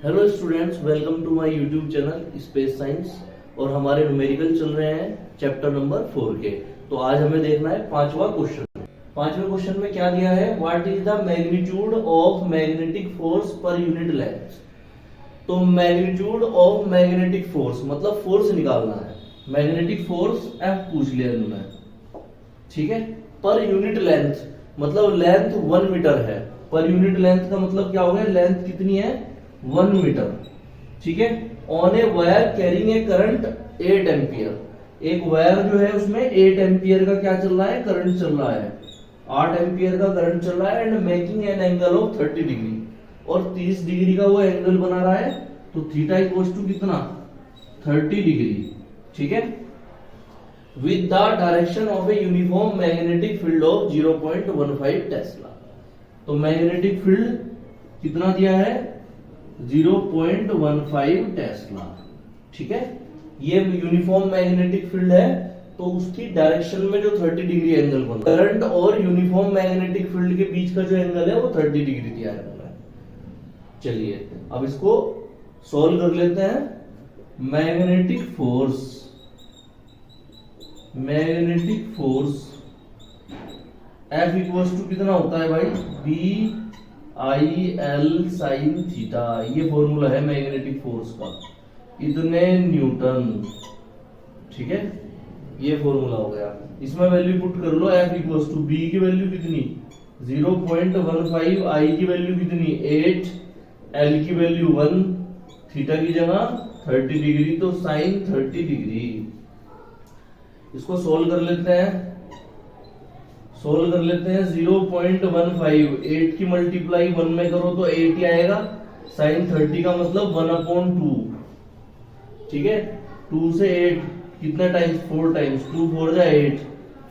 Hello students, welcome to my YouTube channel space science. और हमारे numerical चल रहे हैं चैप्टर नंबर 4 के। तो आज हमें देखना है पांचवा क्वेश्चन। पांचवें क्वेश्चन में क्या दिया है, what is the magnitude of magnetic force per unit length. तो मैग्नीट्यूड ऑफ मैग्नेटिक फोर्स मतलब फोर्स निकालना है। मैग्नेटिक फोर्स एफ पूछ लिया इन्होंने, ठीक है। पर यूनिट लेंथ मतलब लेंथ 1 मीटर है। पर यूनिट लेंथ का मतलब क्या हो गया, लेंथ कितनी है 1 मीटर, ठीक है। On a wire carrying a current 8 ampere. एक वायर जो है उसमें 8 एम्पियर का क्या चल रहा है, करंट चल रहा है। 8 एम्पियर का करंट चल रहा है and making an angle of 30 degree. और 30 डिग्री का वो एंगल बना रहा है। तो थीटा इक्वल्स टू कितना 30 डिग्री, ठीक है। With the direction of a uniform magnetic field of 0.15 Tesla. तो मैग्नेटिक फील्ड कितना दिया है 0.15 टेस्ला, ठीक है। ये यूनिफॉर्म मैग्नेटिक फील्ड है तो उसकी डायरेक्शन में जो 30 डिग्री एंगल बना, करंट और यूनिफॉर्म मैग्नेटिक फील्ड के बीच का जो एंगल है वो 30 डिग्री दिया है उन्होंने। चलिए अब इसको सॉल्व कर लेते हैं। Magnetic force F equals to कितना होता है भाई, B I L sine theta. ये फॉर्मूला है मैग्नेटिक फोर्स का, इतने न्यूटन, ठीक है। ये फॉर्मूला हो गया। इसमें वैल्यू पुट कर लो। F इक्वल्स टू बी की वैल्यू कितनी 0.15, आई की वैल्यू कितनी 8, एल की वैल्यू 1, थीटा की जगह 30 डिग्री, तो साइन 30 डिग्री। इसको सोल्व कर लेते हैं। 0.15, 8 की मल्टीप्लाई 1 में करो तो 8 ही आएगा। साइन 30 का मतलब 1/2, ठीक है। 2 से 8 कितने टाइम्स, 4 टाइम्स, 2 4 जा 8,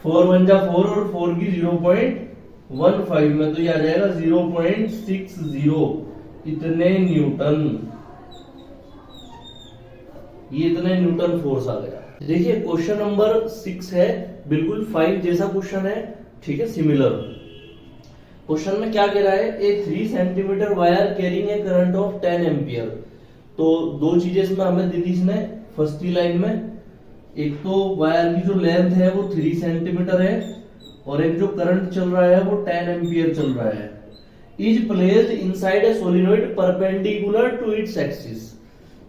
4 1 जा 4 और 4 की 0.15 में तो ये आ जाएगा 0.60, इतने न्यूटन। ये इतने न्यूटन फोर्स आ गया। देखिए क्वेश्चन नंबर 6 है, बिल्कुल 5 जैसा क्वेश्चन है, ठीक है, सिमिलर। क्वेश्चन में क्या कह रहा है, ए 3 centimetre wire carrying a current of 10 ampere. तो दो चीजें इसमें हमें दी थी इसने फर्स्ट ही लाइन में। एक तो वायर की जो लेंथ है वो 3 सेंटीमीटर है और एक जो करंट चल रहा है वो 10 एम्पियर चल रहा है। Is placed inside a solenoid perpendicular to its axis.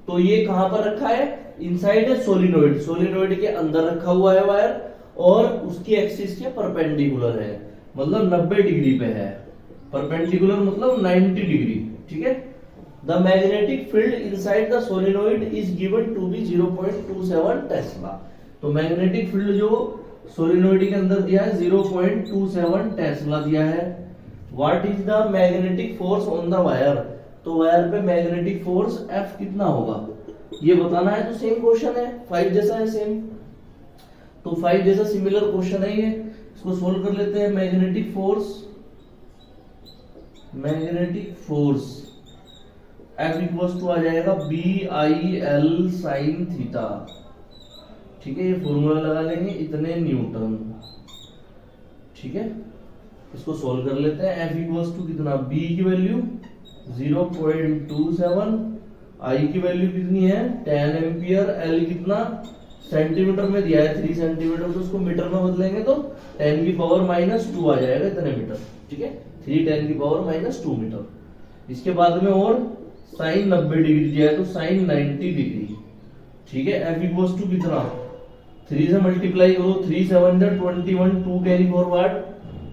तो ये कहां पर रखा है, इनसाइड ए सोलिनॉइड, सोलिनॉइड के अंदर रखा हुआ है वायर और उसकी एक्सिस के परपेंडिकुलर है, मतलब 90 डिग्री पे है। परपेंडिकुलर मतलब 90 डिग्री, ठीक है। The magnetic field inside the solenoid is given to be 0.27 tesla. तो मैग्नेटिक फील्ड जो सोलिनॉइड के अंदर दिया है 0.27 टेस्ला दिया है। What is the magnetic force on the wire. तो वायर पे मैग्नेटिक फोर्स F कितना होगा ये बताना है। तो सेम क्वेश्चन है, 5 जैसा है सेम। तो 5 जैसा सिमिलर क्वेश्चन है ये। इसको सोल्व कर लेते हैं। Magnetic force F equals to आ जाएगा B I L sine theta, ठीक है। ये फॉर्मूला लगा लेंगे, इतने न्यूटन, ठीक है। इसको सोल्व कर लेते हैं। F इक्वल्स टू कितना, B की वैल्यू 0.27, आई की वैल्यू कितनी है 10 एम्पियर, एल कितना सेंटीमीटर में दिया है 3 सेंटीमीटर, तो उसको मीटर में बदलेंगे तो 10 की पावर -2 आ जाएगा, इतने मीटर, ठीक है। 3 10 की पावर -2 मीटर। इसके बाद में और साइन 90 डिग्री दिया है तो साइन 90 डिग्री, ठीक है। F इक्वल्स टू कितना 3 से मल्टीप्लाई करो, 3 7 जा 21, 2 कैरी फॉरवर्ड,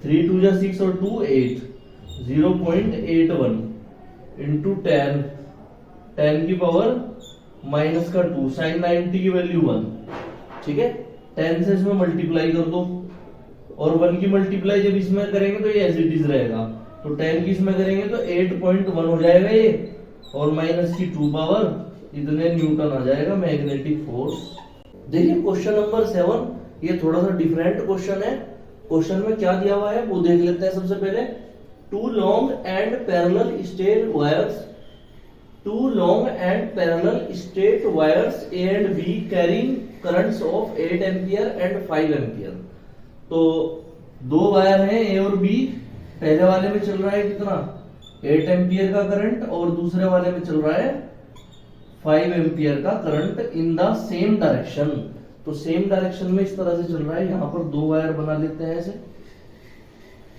3 2 जा 6 और 2 8, 0.81 इंटू 10, 10 की पावर -2, साइन 90 की वैल्यू 1, ठीक है। 10 से इसमें मल्टीप्लाई कर दो और 1 की मल्टीप्लाई जब इसमें करेंगे तो ये एज इट इज रहेगा। तो 10 की इसमें करेंगे तो 8.1 हो जाएगा ये, और -2 पावर, इतने न्यूटन आ जाएगा मैग्नेटिक फोर्स। देखिए क्वेश्चन नंबर 7, ये थोड़ा सा डिफरेंट क्वेश्चन है। क्वेश्चन में क्या दिया हुआ है वो देख लेते हैं। सबसे पहले two long and parallel straight wires A and B carrying currents of 8 ampere and 5 ampere. तो दो वायर हैं A और B। पहले वाले में चल रहा है कितना 8 एम्पियर का करंट और दूसरे वाले में चल रहा है 5 एम्पियर का current in the same direction. तो सेम डायरेक्शन में इस तरह से चल रहा है। यहां पर दो वायर बना लेते हैं ऐसे,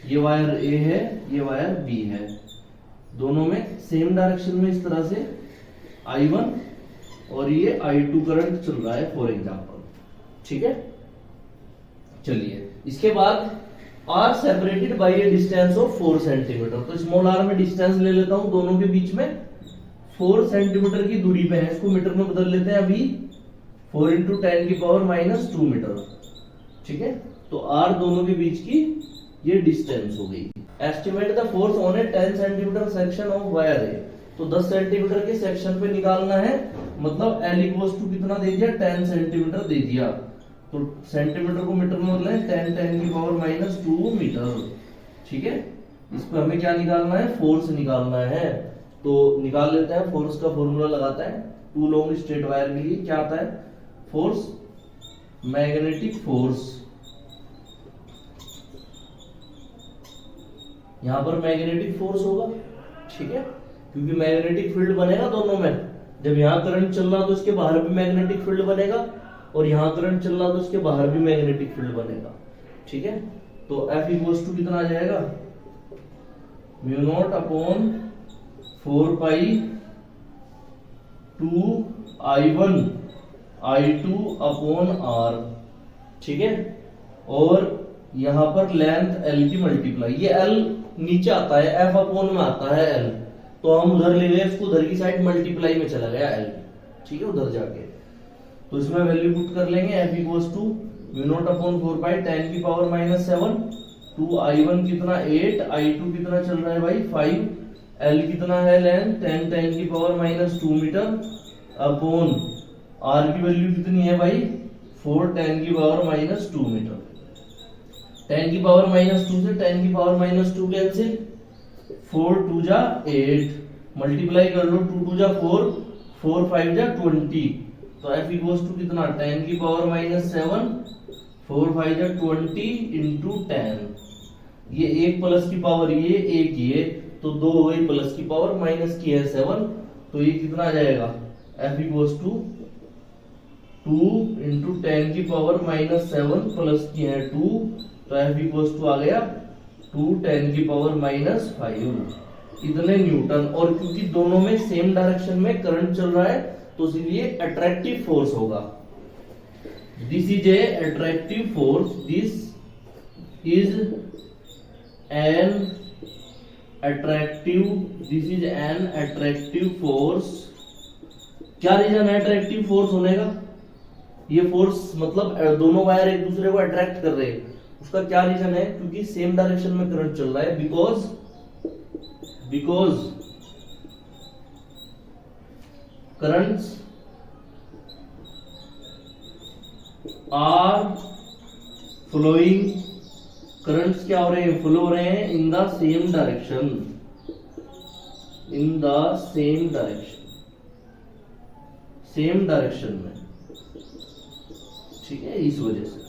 ये वायर ए है, ये वायर बी है, दोनों में सेम डायरेक्शन में इस तरह से I1 और ये I2 करंट चल रहा है फॉर एग्जांपल। ठीक है, चलिए इसके बाद are separated by a distance of 4 centimetre. तो स्मॉल आर में डिस्टेंस ले लेता हूं, दोनों के बीच में 4 सेंटीमीटर की दूरी पे है। इसको मीटर में बदल लेते हैं अभी, 4 × 10⁻² मीटर। ठीक है, तो आर दोनों के बीच की ये डिस्टेंस हो गई। Estimate the force on a 10 centimetre section of wire a. तो 10 सेंटीमीटर के सेक्शन पे निकालना है, मतलब L = कितना दे दिया, 10 सेंटीमीटर दे दिया। तो सेंटीमीटर को मीटर में बदलें, 10⁻² मीटर। ठीक है, इस पर हमें क्या निकालना है, फोर्स निकालना है। तो निकाल लेते हैं, फोर्स का फॉर्मूला लगाता है 2 लॉन्ग स्ट्रेट वायर के लिए। क्या आता है, फोर्स मैग्नेटिक फोर्स। यहां पर मैग्नेटिक फोर्स होगा। ठीक है, क्योंकि मैग्नेटिक फील्ड बनेगा दोनों में। जब यहां करंट चल रहा तो इसके बाहर भी मैग्नेटिक फील्ड बनेगा, और यहां करंट चल रहा तो इसके बाहर भी मैग्नेटिक फील्ड बनेगा। ठीक है, तो F = कितना आ जाएगा, μ0/4π2I1 I2/R। ठीक है, और यहां पर लेंथ L की मल्टीप्लाई, ये L नीचे आता है, F/में आता है L, तो हम उधर ले गए इसको, उधर की साइड मल्टीप्लाई में चला गया L। ठीक है, उधर जाके तो इसमें वैल्यू पुट कर लेंगे। F = μ0/4π 10⁻⁷ 2I1 कितना 8, I2 कितना चल रहा है भाई 5, L कितना है लेंथ 10 10⁻² मीटर अपॉन R की वैल्यू कितनी है भाई 4 10⁻² मीटर। 10⁻² से 10⁻² कैंसिल, 4 2 जा 8, मल्टीप्लाई कर लो, 2 2 जा 4, 4 5 जा 20। तो F = कितना 10⁻⁷, 4 5 जा 20 × 10। ये 1 प्लस की पावर ये 1 ये, तो 2 हो गई प्लस की पावर, माइनस की है 7, तो ये कितना आ जाएगा, F = 2 × 10⁻⁻7 प्लस की है 2, तो F = आ गया 2 10⁻⁻5 इतने न्यूटन। और क्योंकि दोनों में सेम डायरेक्शन में करंट चल रहा है, तो इसलिए अट्रैक्टिव फोर्स होगा। This is a attractive force, this is an attractive force. क्या रीजन है अट्रैक्टिव फोर्स होने का, ये फोर्स मतलब दोनों वायर एक दूसरे को अट्रैक्ट कर रहे हैं, उसका क्या रीजन है, क्योंकि सेम डायरेक्शन में करंट चल रहा है। Because currents are flowing, currents क्या हो रहे हैं, फ्लो हो रहे हैं in the same direction, same direction में। ठीक है, इस वजह से